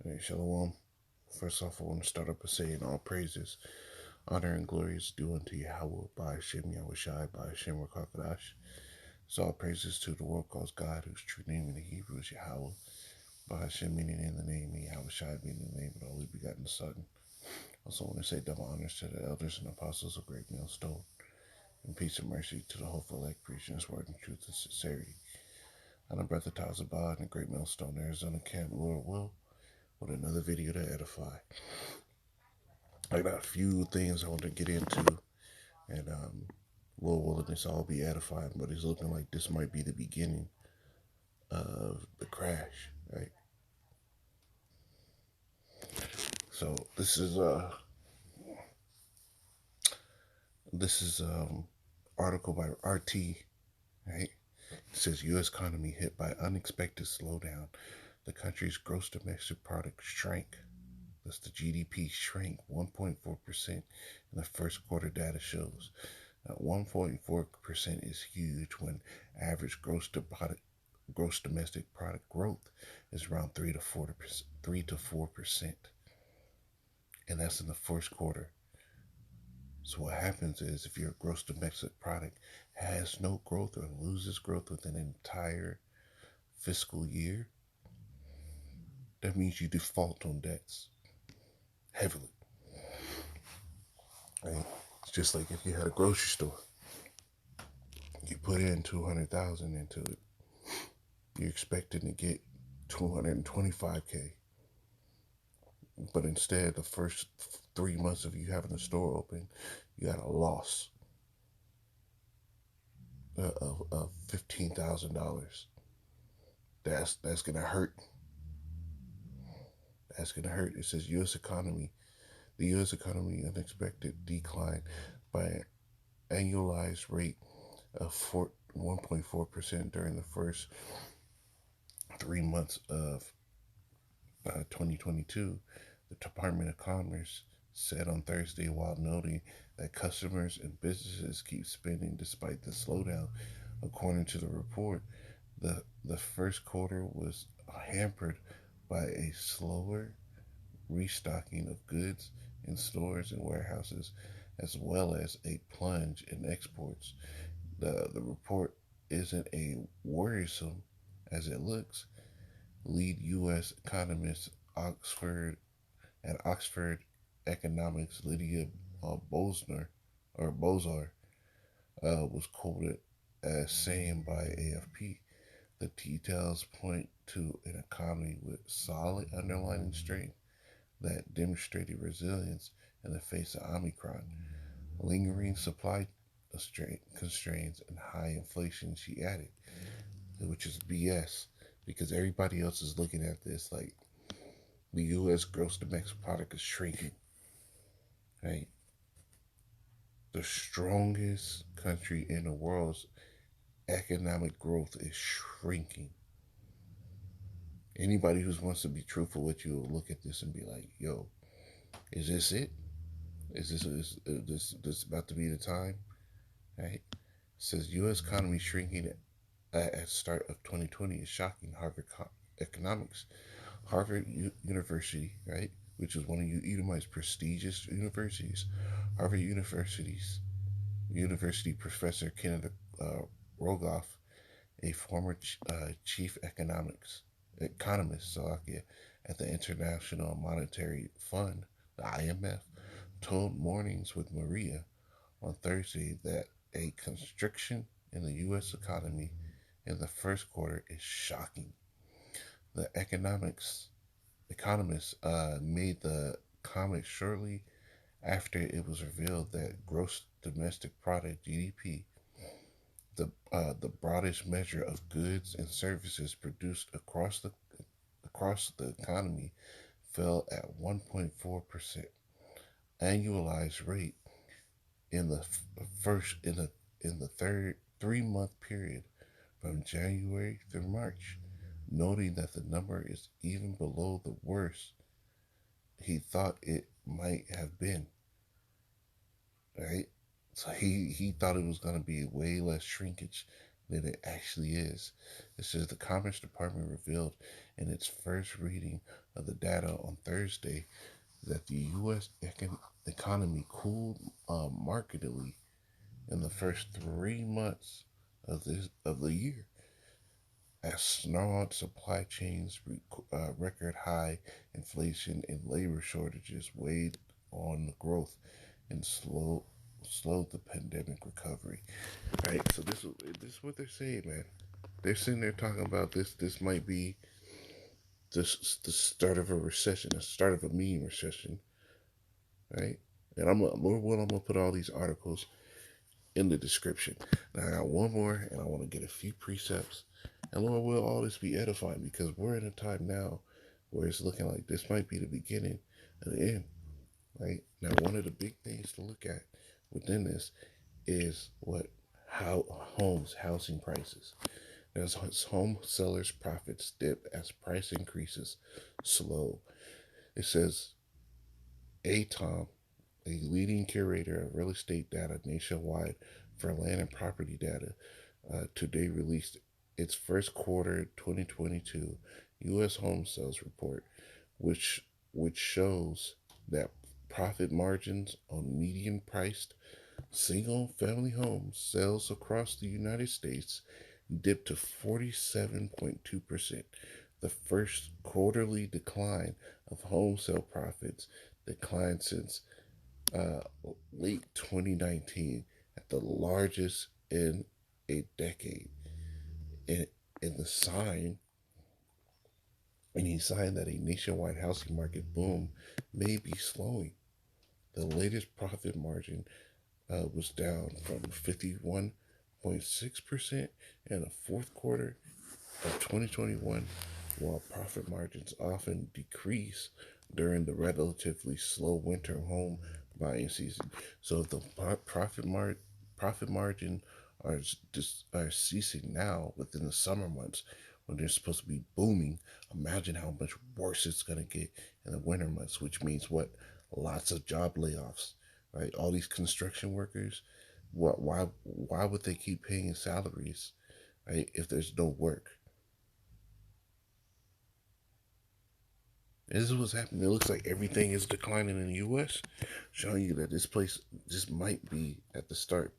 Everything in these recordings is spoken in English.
Hey, Shalom. First off, I want to start up by saying all praises, honor, and glory is due unto Yahweh by Hashem Yahweh Shai by Hashem Rakakadash. So all praises to the world calls God, whose true name in the Hebrew is Yahweh, by Hashem meaning in the name, and Yahweh Shai meaning the name of the only begotten Son. Also want to say double honors to the elders and apostles of Great Millstone, and peace and mercy to the hopeful elect preaching His word in truth and sincerity. I'm a brother Tazabah in the Great Millstone, Arizona camp, Lord will, with another video to edify. I got a few things I want to get into, and Lord willing, this all be edifying, but it's looking like this might be the beginning of the crash, right? So this is article by RT, right? It says U.S. economy hit by unexpected slowdown. The country's gross domestic product shrank. That's the GDP shrank 1.4% in the first quarter, data shows. Now, 1.4% is huge when average gross domestic product growth is around 3 to 4%, and that's in the first quarter. So what happens is if your gross domestic product has no growth or loses growth within an entire fiscal year, that means you default on debts heavily. Right? It's just like if you had a grocery store, you put in $200,000 into it, you're expecting to get $225K. But instead, the first 3 months of you having the store open, you got a loss of $15,000. That's gonna hurt. That's gonna hurt. It says the U.S. economy unexpected decline by an annualized rate of 1.4% during the first 3 months of 2022. The Department of Commerce said on Thursday, while noting that customers and businesses keep spending despite the slowdown. According to the report, the first quarter was hampered by a slower restocking of goods in stores and warehouses, as well as a plunge in exports. The report isn't as worrisome as it looks. Lead U.S. economist Oxford Economics Lydia Bozar was quoted as saying by AFP, the details point to an economy with solid underlying strength that demonstrated resilience in the face of Omicron, lingering supply constraints, and high inflation, she added, which is BS because everybody else is looking at this like the U.S. gross domestic product is shrinking, right? The strongest country in the world's economic growth is shrinking. Anybody who wants to be truthful with you will look at this and be like, yo, is this it? Is this about to be the time? Right? It says U.S. economy shrinking at start of 2020 is shocking. Harvard Economics, Harvard University, right, which is one of Edomite's prestigious universities. Harvard University professor Kenneth Rogoff, a former chief economist at the International Monetary Fund, the IMF, told Mornings with Maria on Thursday that a constriction in the U.S. economy in the first quarter is shocking. The economist made the comment shortly after it was revealed that gross domestic product (GDP), the broadest measure of goods and services produced across the economy, fell at 1.4% annualized rate in the third 3-month period from January through March, noting that the number is even below the worst he thought it might have been. Right? So he thought it was going to be way less shrinkage than it actually is. It says the Commerce Department revealed in its first reading of the data on Thursday that the U.S. economy cooled markedly in the first 3 months of the year, as snarled supply chains, record high inflation, and labor shortages weighed on the growth and slowed the pandemic recovery. Right. So this is what they're saying, man. They're sitting there talking about this. This might be the start of a recession, the start of a mini recession, right? And Lord willing, I'm gonna put all these articles in the description. Now I got one more, and I want to get a few precepts. And Lord will all this be edifying because we're in a time now where it's looking like this might be the beginning of the end, right? Now, one of the big things to look at within this is how housing prices. As home sellers' profits dip as price increases slow. It says ATOM, a leading curator of real estate data nationwide for land and property data, today released its first quarter 2022 U.S. home sales report, which shows that profit margins on median priced single family home sales across the United States dipped to 47.2%, the first quarterly decline of home sale profits declined since uh, late 2019 at the largest in a decade. In, in the sign, and he signed that a nationwide housing market boom may be slowing. The latest profit margin was down from 51.6% in the fourth quarter of 2021, while profit margins often decrease during the relatively slow winter home buying season. So if the profit margin are ceasing now within the summer months when they're supposed to be booming, imagine how much worse it's going to get in the winter months, which means what? Lots of job layoffs, right? All these construction workers, why would they keep paying salaries, right, if there's no work? This is what's happening. It looks like everything is declining in the U.S., showing you that this place just might be at the start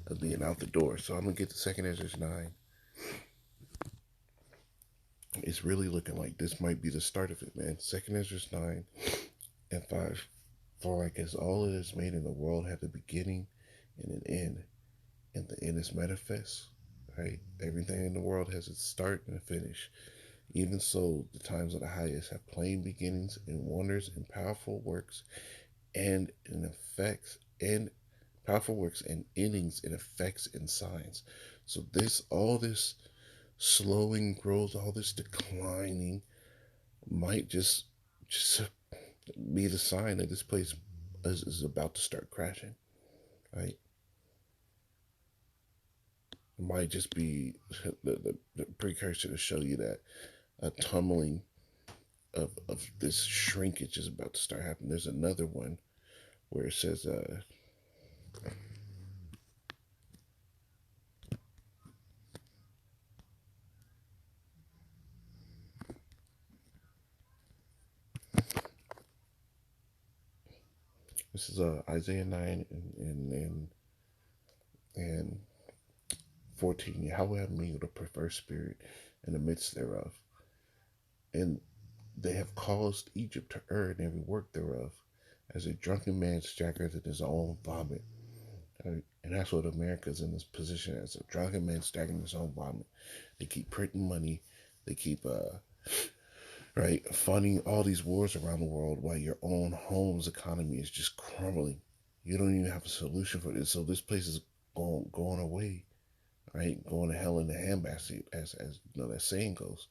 of being out the door. So I'm gonna get to Second Ezra 9. It's really looking like this might be the start of it, man. Second Ezra 9:5. For like as all that is made in the world had a beginning and an end, and the end is manifest. Right? Everything in the world has its start and a finish. Even so, the times of the highest have plain beginnings and wonders and powerful works and in effects and powerful works and endings and effects and signs. So all this slowing growth, all this declining might just be the sign that this place is about to start crashing, right? It might just be the precursor to show you that a tumbling of this shrinkage is about to start happening. There's another one where it says, this is Isaiah 9 and 14. Yahweh have mingled a perverse spirit in the midst thereof, and they have caused Egypt to err in every work thereof, as a drunken man staggereth in his own vomit. Right? And that's what America's in this position as, a drunken man staggering in his own vomit. They keep printing money. They keep right funding all these wars around the world while your own home's economy is just crumbling. You don't even have a solution for this. So this place is going away, right? Going to hell in the handbasket, as you know that saying goes,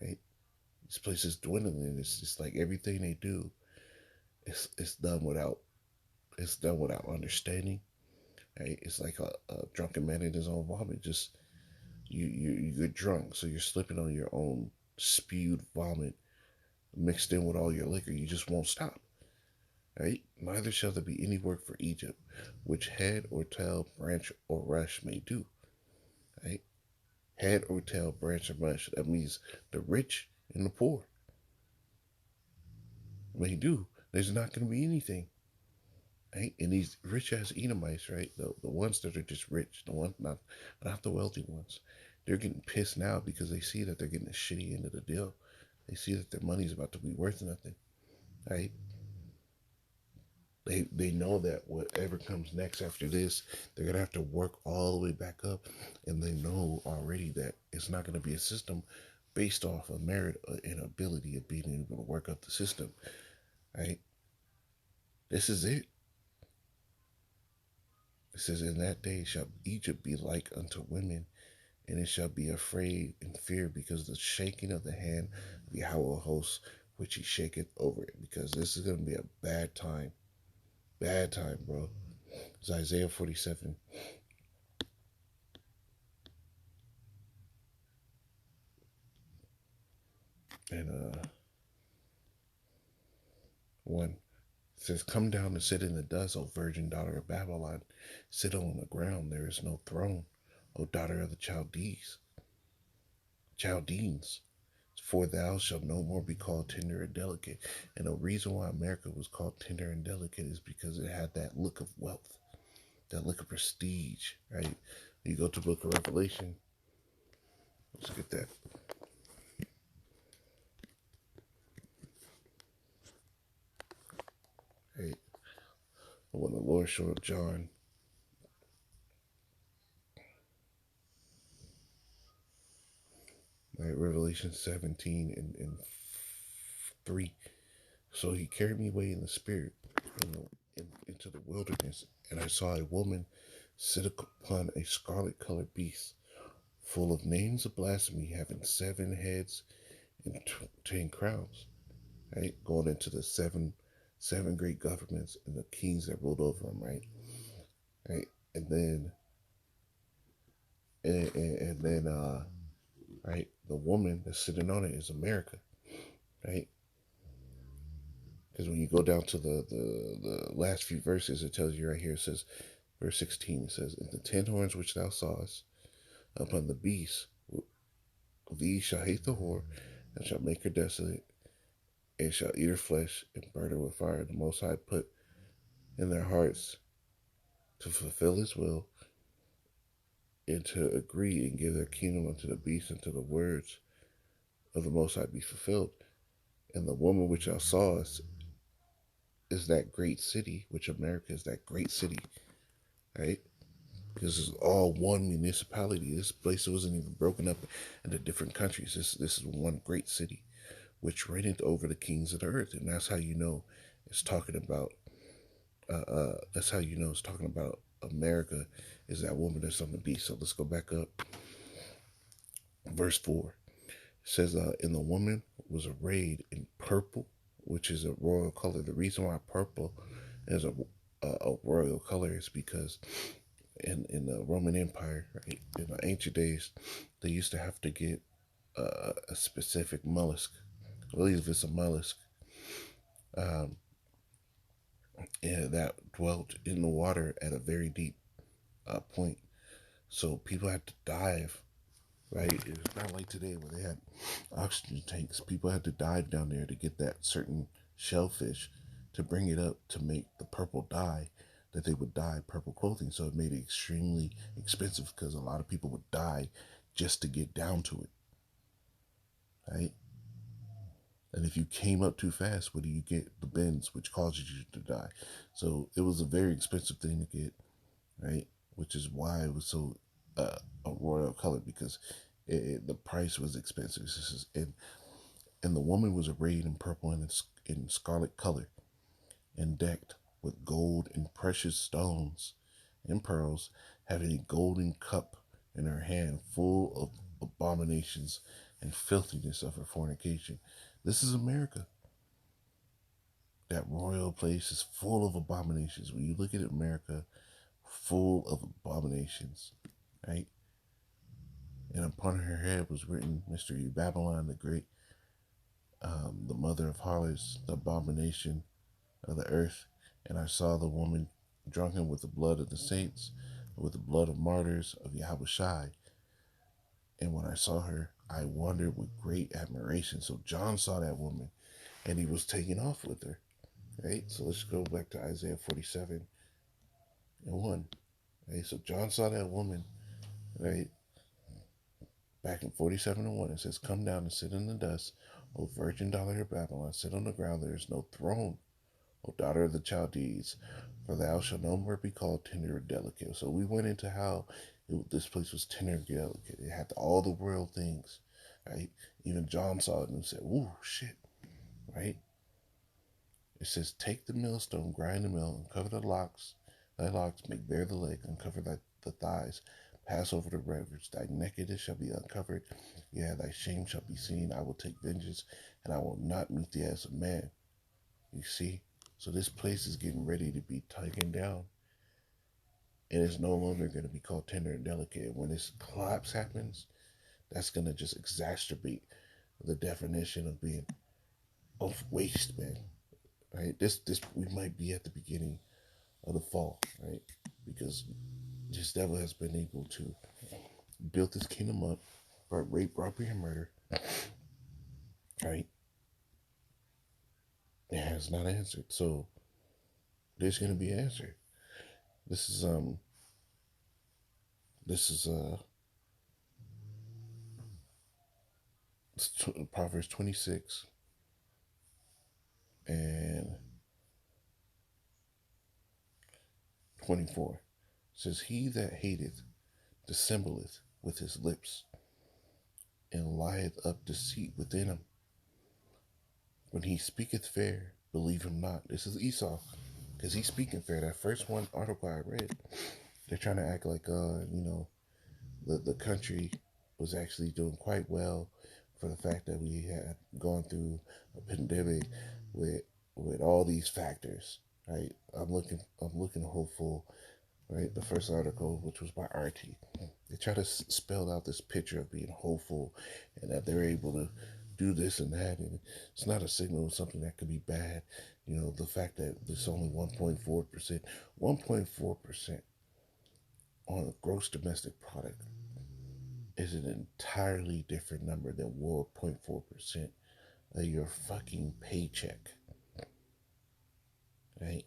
right? This place is dwindling. It's just like everything they do, it's done without understanding. Right? It's like a drunken man in his own vomit. Just you get drunk, so you're slipping on your own spewed vomit mixed in with all your liquor. You just won't stop. Right? Neither shall there be any work for Egypt, which head or tail, branch or rush may do. right? Head or tail, branch or branch. That means the rich and the poor. When you do, there's not going to be anything. Right? And these rich ass Edomites, right? The ones that are just rich, the ones not the wealthy ones, they're getting pissed now because they see that they're getting a shitty end of the deal. They see that their money's about to be worth nothing. Right? They know that whatever comes next after this, they're gonna have to work all the way back up, and they know already that it's not gonna be a system based off of merit and ability of being able to work up the system. Right? This is it. It says, "In that day shall Egypt be like unto women, and it shall be afraid and fear because of the shaking of the hand of Yahweh of hosts, which he shaketh over it." Because this is going to be a bad time, bro. It's Isaiah 47 and 1. It says, "Come down and sit in the dust, O virgin daughter of Babylon. Sit on the ground, there is no throne, O daughter of the Chaldeans. For thou shalt no more be called tender and delicate." And the reason why America was called tender and delicate is because it had that look of wealth, that look of prestige, right? You go to the book of Revelation, let's get that. Right? When the Lord showed John, right? Revelation 17 and 3. "So he carried me away in the spirit into the wilderness, and I saw a woman sit upon a scarlet colored beast, full of names of blasphemy, having 7 heads and 10 crowns." Right, going into the seven great governments and the kings that ruled over them. Right, and then right, the woman that's sitting on it is America. Right, because when you go down to the last few verses, it tells you right here. It says, verse 16. It says, "And the 10 horns which thou sawest upon the beast, these shall hate the whore, and shall make her desolate, and shall eat her flesh, and burn her with fire. The Most High put in their hearts to fulfill his will, and to agree and give their kingdom unto the beast, until the words of the Most High be fulfilled. And the woman which thou sawest is that great city," which America is that great city, right? This is all one municipality. This place wasn't even broken up into different countries. This is one great city, which reigneth over the kings of the earth, and that's how you know it's talking about. That's how you know it's talking about America. Is that woman that's on the beast? So let's go back up. Verse 4. It says, "And the woman was arrayed in purple, which is a royal color." The reason why purple is a royal color is because in the Roman Empire, right, in the ancient days, they used to have to get a specific mollusk. I believe it's a mollusk, um, and that dwelt in the water at a very deep point. So people had to dive. Right, it's not like today where they had oxygen tanks. People had to dive down there to get that certain shellfish to bring it up to make the purple dye that they would dye purple clothing. So it made it extremely expensive because a lot of people would die just to get down to it. Right? And if you came up too fast, what do you get? The bends, which causes you to die. So it was a very expensive thing to get, right? Which is why it was so a royal color, because the price was expensive. And the woman was arrayed in purple and in scarlet color, and decked with gold and precious stones and pearls, having a golden cup in her hand, full of abominations and filthiness of her fornication. This is America. That royal place is full of abominations. When you look at America, full of abominations, right? And upon her head was written, "Mystery Babylon the Great, the mother of harlots, the abomination of the earth." And I saw the woman drunken with the blood of the saints, with the blood of martyrs of Yahushai. And when I saw her, I wondered with great admiration. So John saw that woman and he was taking off with her. Right? So let's go back to Isaiah 47 and 1. Right? So John saw that woman, right? Back in 47 and 1, it says, "Come down and sit in the dust, O virgin daughter of Babylon, sit on the ground, there is no throne, O daughter of the Chaldees, for thou shalt no more be called tender or delicate." So we went into how this place was tender and delicate. It had all the royal things, right? Even John saw it and said, "Ooh, shit," right? It says, "Take the millstone, grind the mill, uncover thy locks, make bare the leg, uncover the thighs, pass over the rivers. Thy nakedness shall be uncovered, yeah, thy shame shall be seen. I will take vengeance, and I will not meet thee as a man." You see? So this place is getting ready to be taken down, and it's no longer going to be called tender and delicate. When this collapse happens, that's going to just exacerbate the definition of being of waste, man. Right? This we might be at the beginning of the fall, right? Because this devil has been able to build this kingdom up, brought rape, robbery, and murder, right? It has not answered. So there's gonna be an answer. This is this is Proverbs 26 and 24. It says, "He that hateth dissembleth with his lips, and lieth up deceit within him. When he speaketh fair, believe him not." This is Esau, because he's speaking fair. That first one article I read, they're trying to act like, the country was actually doing quite well for the fact that we had gone through a pandemic with all these factors, right? I'm looking hopeful, right? The first article, which was by RT, they try to spell out this picture of being hopeful and that they're able to do this and that, and it's not a signal of something that could be bad. The fact that there's only 1.4% on a gross domestic product is an entirely different number than 1.4% of your fucking paycheck, right?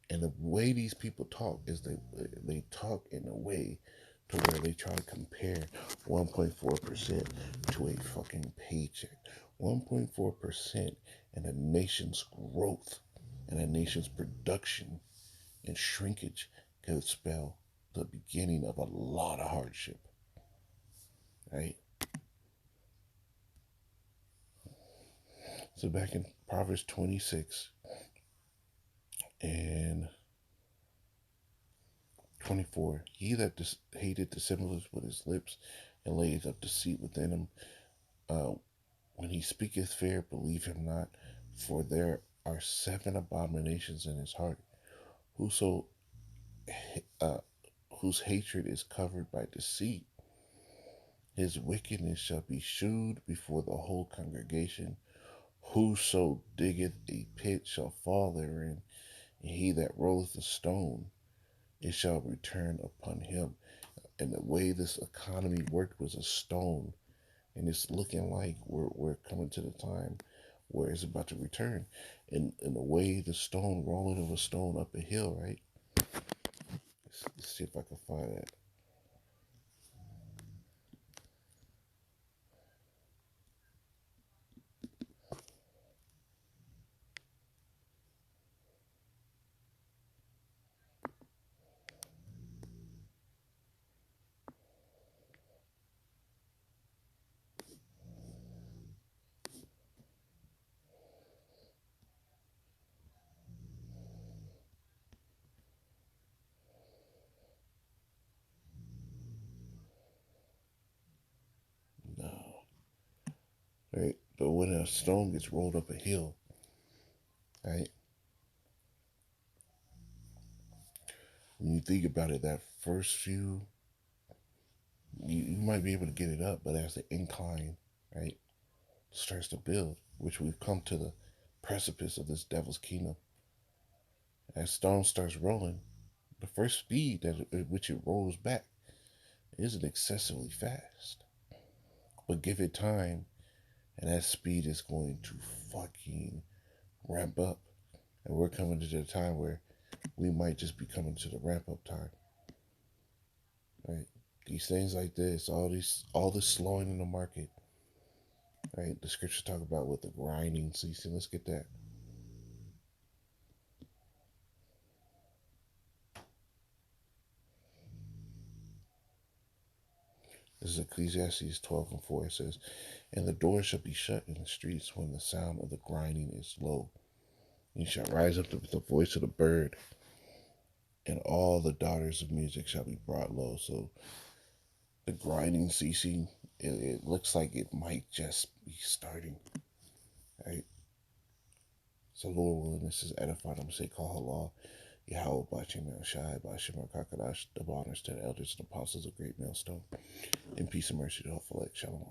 And the way these people talk is they talk in a way to where they try to compare 1.4% to a fucking paycheck. 1.4% in a nation's growth and a nation's production and shrinkage could spell the beginning of a lot of hardship, right? So back in Proverbs 26 and 24, "He that hated dissembleth with his lips, and layeth up deceit within him. Uh, when he speaketh fair, believe him not, for there are 7 abominations in his heart. Whoso uh, whose hatred is covered by deceit, his wickedness shall be shewed before the whole congregation. Whoso diggeth a pit shall fall therein, and he that rolleth a stone, it shall return upon him." And the way this economy worked was a stone, and it's looking like we're coming to the time where it's about to return. And the way the stone, rolling of a stone up a hill, right? Let's see if I can find that. No, right? But when a stone gets rolled up a hill, right? When you think about it, that first few, you might be able to get it up, but as the incline, right, starts to build, which we've come to the precipice of this devil's kingdom. As stone starts rolling, the first speed at which it rolls back isn't excessively fast. But give it time, and that speed is going to fucking ramp up. And we're coming to the time where we might just be coming to the ramp up time. Right? These things like this, all this slowing in the market, right? The scriptures talk about with the grinding ceasing. Let's get that. This is Ecclesiastes 12 and 4. It says, "And the door shall be shut in the streets when the sound of the grinding is low. You shall rise up with the voice of the bird, and all the daughters of music shall be brought low." So the grinding ceasing, it looks like it might just be starting, right? So Lord willing, this is edified. I'm going to say, call Allah, Yahweh, Bashim El Shai, Bashim El Kakadash, double honors to the elders and apostles of Great Millstone. In peace and mercy to all. Shalom.